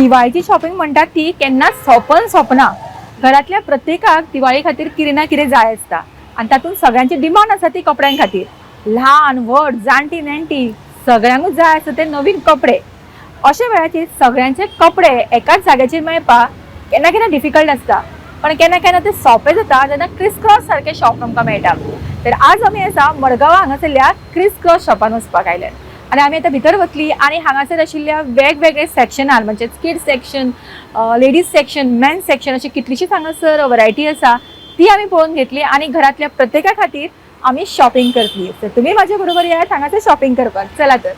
दिवाळीची शॉपिंग म्हणटात ती केन्नाच सोपना. घरातल्या प्रत्येकाक दिवाळी खातीर कितें ना कितें जाय आसता आनी तातूंत सगळ्यांची डिमांड आसा ती कपड्यां खातीर. ल्हान व्हड जाणटी नेणटी सगळ्यांकूच जाय आसता ते नवीन कपडे. अशा वेळाचेर सगळ्यांचे कपडे एकाच जाग्याचेर मेळपाक केन्ना केन्ना डिफिकल्ट आसता, पण केन्ना केन्ना ते सोंपें जाता जेन्ना क्रिस क्रॉस सारके शॉप आमकां मेळटा. तर आज आमी आसा मडगांवा हांगासरल्या क्रिस क्रॉस शॉपान वचपाक आयले आनी आमी आतां भितर वतली आनी हांगासर आशिल्ल्या वेगवेगळे सेक्शनार म्हणजे kids section, ladies section, men's section अशी कितलीशीच हांगासर वरायटी आसा ती आमी पळोवन घेतली आनी घरातल्या प्रत्येका खातीर आमी शॉपिंग करतली. तर तुमी म्हाजे बरोबर यात हांगासर शॉपिंग करपाक. चला तर.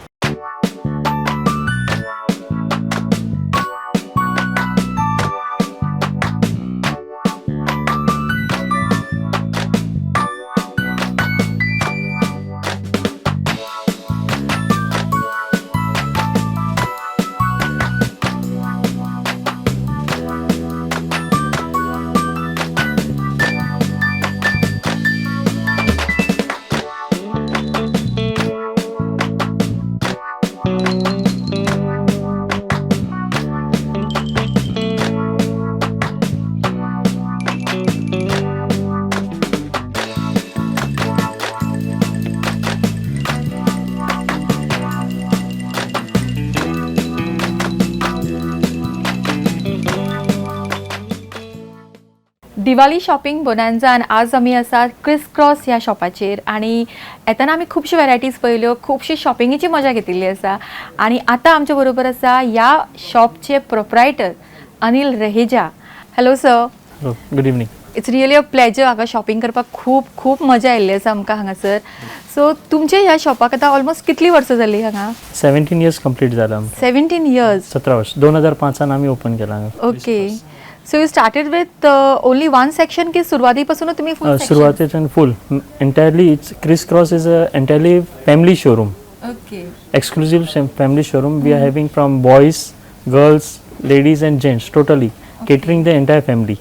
दिवाळी शॉपिंग बोनांजान आज आमी आसा क्रिस क्रॉस ह्या शॉपाचेर आनी येताना आमी खुबश्यो वेरायटीज पळयल्यो, खुबशी शॉपिंगेची मजा घेतिल्ली आसा आनी आतां आमच्या बरोबर आसा ह्या शॉपचे proprietor Anil Raheja. Hello sir. Good evening. It's really a pleasure. हांगा शॉपिंग करपाक खूप मजा आयिल्ली आसा आमकां हांगासर. सो तुमचे ह्या शॉपाक आतां ऑलमोस्ट कितली वर्सां जाली हांगा? 17 इयर्स कंप्लीट जाला. 17 इयर्स. 17 वर्ष. 2005 आमी ओपन केला. Okay. So you started with only one section की सुरुवातीपासूनच तुम्ही फुल सेक्शन? सुरुवातीपासून full entirely it's Kris Cross is a entirely family showroom. Okay. Exclusive family showroom. We are having from boys, girls, ladies and gents totally catering the entire family.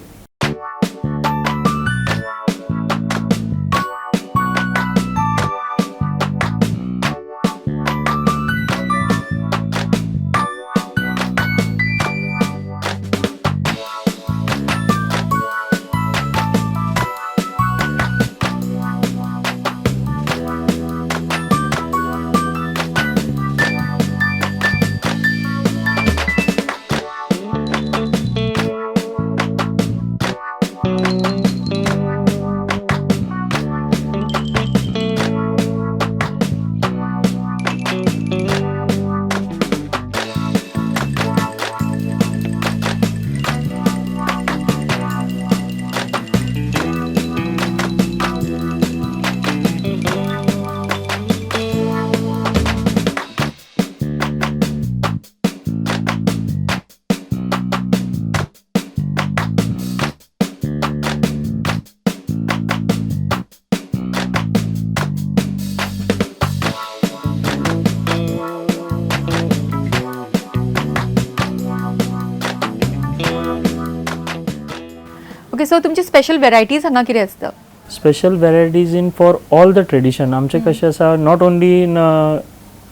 Okay. So तुमची special varieties हांगा कितें आसता? Special varieties in for all the tradition. आमचे कशें आसा not only in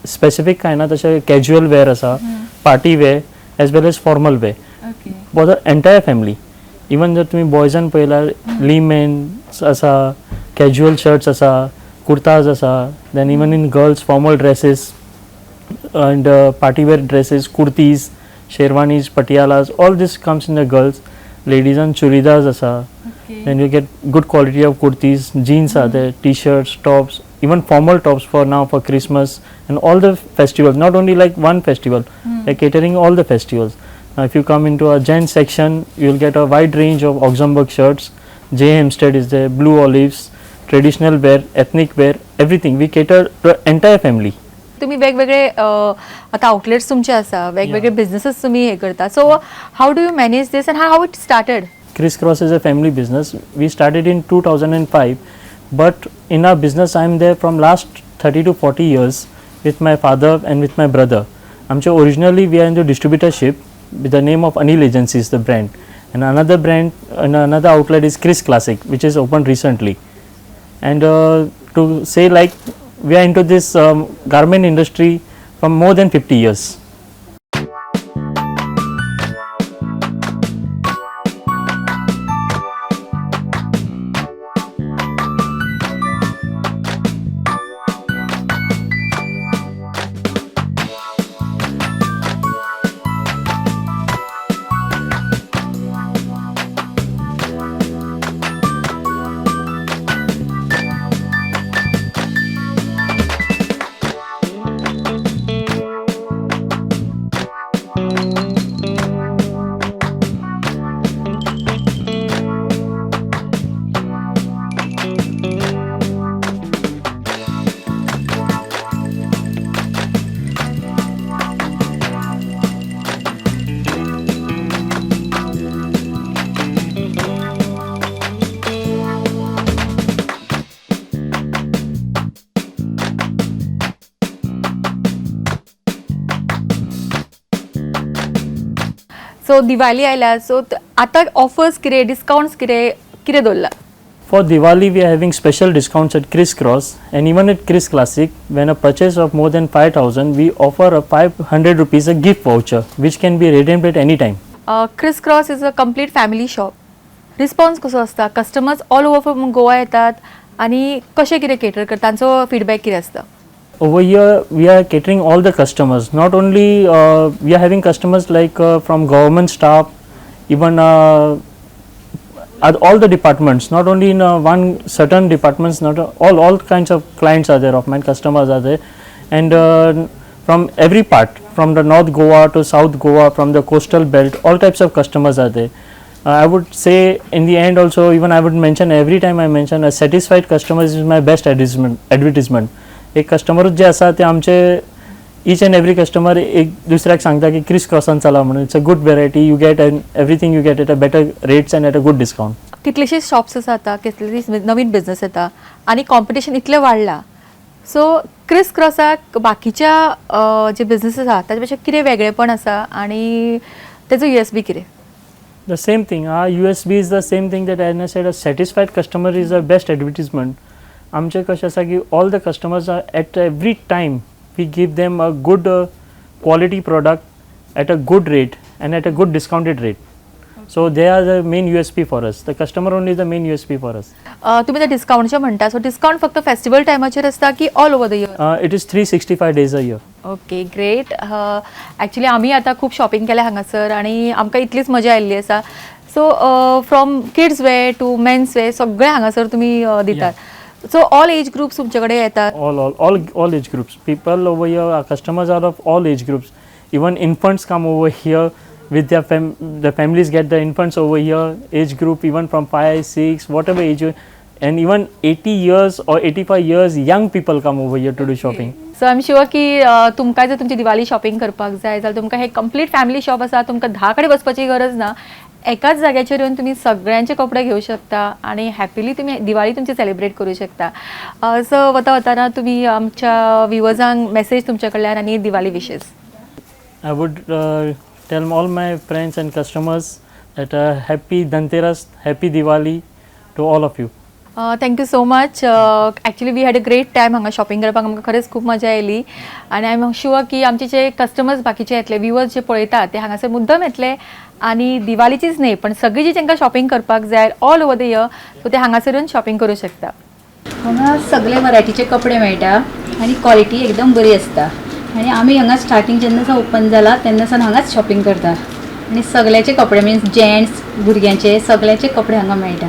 specific कांय ना, तशें कॅज्युअल वेअर आसा, party wear as well as formal wear for the entire family. Even जर तुमी बॉयजान पळयल्यार लीमेन्स आसा, कॅज्युअल शर्ट्स आसा, कुर्ताज आसा, then even in girls formal dresses and party wear dresses, kurtis, sherwanis, Patialas, all this comes in the girls. Ladies churidars asa. Then you get good quality of kurtis, jeans are there, t-shirts, tops, even formal tops for now for Christmas and all the festivals. Not only like one festival, they're catering all the festivals. Now if you come into our gents section, you'll get a wide range of Augsburg shirts. J. Hempstead is there, Blue Olives, traditional wear, ethnic wear, everything. We cater to entire family. तुम्ही वेगवेगळे आता outlets तुमचे आसा, वेगवेगळे businesses तुम्ही हे करता. So how do you manage this and how it started? Kris Cross is a family business. We started in 2005, but in our business I am there from last 30 to 40 years with my father and with my brother. Originally we are into distributorship with the name of Anil Agencies, the brand, and another brand and another outlet is Kris Classic, which is opened recently. And to say like we are into this garment industry from more than 50 years. So Diwali आयल्या so आतां offers कितें discounts कितें दवरला? For Diwali, we are having special discounts at Kris Cross and even at Kris Classic. When a purchase of more than 5,000, we offer a 500 rupees a gift voucher, which can be redeemed at any time. Chris Cross is a complete family shop. Response कसो आसता? Customers all over from Goa येतात आणि कशें कितें cater करता, तांचो feedback कितें आसता? Over here, we are catering all the customers. Not only we are having customers like from government staff, even all the departments. Not only in one certain departments. Not all kinds of clients are there. Of mine customers are there, and from every part, from the North Goa to South Goa, from the coastal belt, all types of customers are there. I would say in the end also, even I would mention every time I mention a satisfied customer is my best advertisement. एक customer जे आसा ते आमचे each end every customer एक दुसऱ्याक सांगता की Chris क्रॉसान चला म्हणून. It's a good variety, you get everything you get at a better rates end at a good discount. कितलेशेच शॉप्स आसा आता, कितलेशेच नवीन बिझनेस येता आणि कॉम्पिटिशन इतलें वाडलां. सो क्रिस क्रॉसाक बाकीच्या जे बिझनेसीस आसा ताचे पेक्षा कितें वेगळेपण आसा आणि तेजो USP कितें? The same thing. Our USB is the same thing that I said. A satisfied customer is the best advertisement. आमचे कशें आसा की all the customers are at every time we give them a good quality product at a good rate and at a good discounted rate. So they are the main USP for us. The customer only is the main USP for us. तुम्ही त्या डिस्काउंटचे म्हणता, so discount फक्त festival टायमाचेर आसता की all over the year? It is 365 days a year. Okay, great. Actually आम्ही आता खूप shopping केल्या हांगासर आणि आमकां इतलीच मजा आयिल्ली आसा. So from kids wear to men's wear सगळे हांगासर तुम्ही दितात. सो ऑल एज ग्रुप्स तुमचे कडेन येतात? All age groups. People over here, our customers are of all age groups. Even infants come over here with their the families get the infants over here. Age group even from 5, 6, whatever age, and even 80 years or 85 years young people come over here to do shopping. So I am sure की तुमकां जर तुमची Diwali shopping करपाक जाय जाल्यार तुमकां हे complete family shop आसा. तुमकां 10 कडेन वचपाची गरज ना. एकाच जाग्याचेर येवन तुम्ही सगळ्यांचे कपडे घेऊ शकता आणि हॅपीली तुम्ही दिवाळी तुमची सेलिब्रेट करू शकता. सो वता वताना तुम्ही आमच्या व्ह्युअर्सांक मेसेज तुमच्या कडल्यान आणि दिवाळी विशेस? I would tell all my friends and customers that happy Dhanteras, happy Diwali to all of you. Thank you so much. Actually we had a great time हांगा शॉपिंग करपाक. आमकां खरेंच खूब मजा येयली आनी आय एम शुअर की आमचे जे कस्टमर्स बाकीचे येतले, व्ह्युअर्स जे पळयतात ते हांगासर मुद्दम येतले आणि दिवाळीचीच न्ही पण सगळी जी तांकां शॉपिंग करपाक जाय all over the year so ते हांगासर येवन शॉपिंग करूं शकता. हांगा सगळे वरायटीचे कपडे मेळटा आनी क्वॉलिटी एकदम बरी आसता आनी आमी हांगा स्टार्टींग जेन्ना ओपन जाला तेन्नासान हांगाच शॉपिंग करता आनी सगळ्याचे कपडे मिन्स जेंट्स भुरग्यांचे सगळ्याचे कपडे हांगा मेळटा.